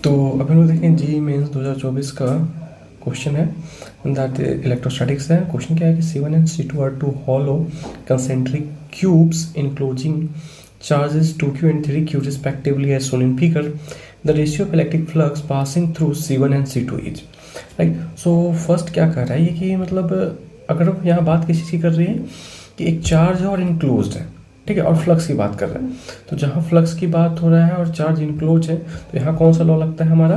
तो अभी हम लोग देखें जी मेंस 2024 का क्वेश्चन है दैट इलेक्ट्रोस्टैटिक्स है। क्वेश्चन क्या है कि C1 and C2 are two hollow concentric cubes enclosing charges 2q and 3q respectively as shown in figure. The ratio of electric flux passing through C1 and C2 is right. So first क्या कर रहा है ये कि मतलब अगर हम यहाँ बात किसी चीज़ की कर रही है कि एक चार्ज है और इनक्लोज्ड है, ठीक है, और फ्लक्स की बात कर रहे हैं, तो जहाँ फ्लक्स की बात हो रहा है और चार्ज इनक्लोज है तो यहाँ कौन सा लॉ लगता है हमारा?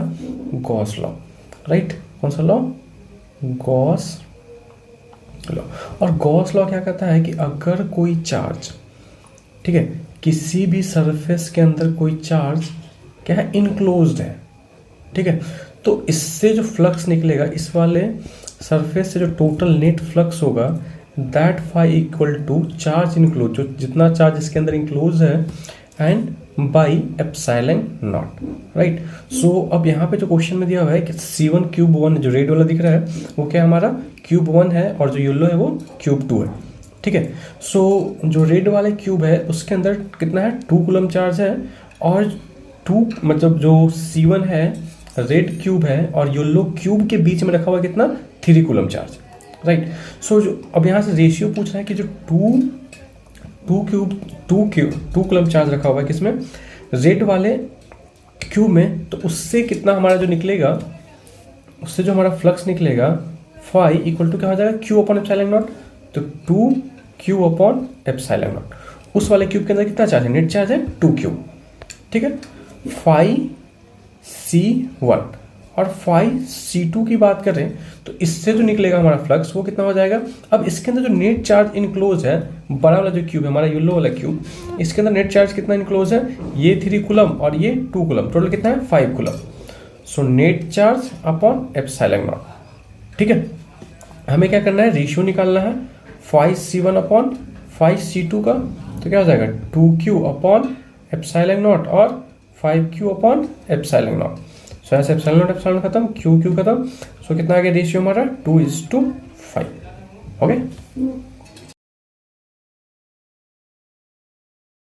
Gauss law, right. कौन सा लॉ? Gauss law. और गॉस लॉ क्या कहता है कि अगर कोई चार्ज, ठीक है, किसी भी सरफेस के अंदर कोई चार्ज क्या है? इनक्लोज्ड है, ठीक है, तो इससे जो फ्लक्स निकलेगा इस वाले सरफेस से जो टोटल नेट फ्लक्स होगा that phi equal to charge enclose, जो जितना चार्ज इसके अंदर इंक्लोज है, and by epsilon not, right. So अब यहाँ पे जो क्वेश्चन में दिया हुआ है कि C1 क्यूब 1 जो रेड वाला दिख रहा है वो क्या हमारा क्यूब 1 है और जो येलो है वो क्यूब 2 है, ठीक है। सो जो रेड वाले क्यूब है उसके अंदर कितना है? 2 कूलम चार्ज है, और 2 मतलब जो C1 है रेड क्यूब है और येलो क्यूब के बीच में रखा हुआ कितना? 3 कूलम चार्ज, राइट। सो जो अब यहाँ से रेशियो पूछ रहा है कि जो 2 कूलम चार्ज रखा हुआ है किसमें? रेड वाले क्यूब में, तो उससे कितना हमारा जो निकलेगा, उससे जो हमारा फ्लक्स निकलेगा फाई इक्वल टू क्या हो जाएगा? क्यू अपॉन एप्सिलॉन नॉट, तो 2 क्यू अपॉन एप्सिलॉन नॉट। उस वाले क्यूब के अंदर कितना चार्ज है? नेट चार्ज है 2 क्यू, ठीक है। फाई C1 और फाई C2 की बात करें तो इससे जो निकलेगा हमारा फ्लक्स वो कितना हो जाएगा? अब इसके अंदर जो नेट चार्ज इनक्लोज है, बड़ा वाला जो क्यूब है हमारा येलो वाला क्यूब, इसके अंदर नेट चार्ज कितना इनक्लोज है? ये 3 कूलम और ये 2 कूलम, टोटल कितना है? 5 coulomb. So net charge upon epsilon not, ठीक है। हमें क्या करना है? रेशियो निकालना है phi C1 upon phi C2 का, तो क्या हो जाएगा? 2q अपॉन एप्सिलॉन नॉट और 5q अपॉन एप्सिलॉन नॉट। सो ऐसे एप्सिलॉन खत्म, क्यू खत्म। सो कितना आ गया रेशियो हमारा? 2:5, ओके।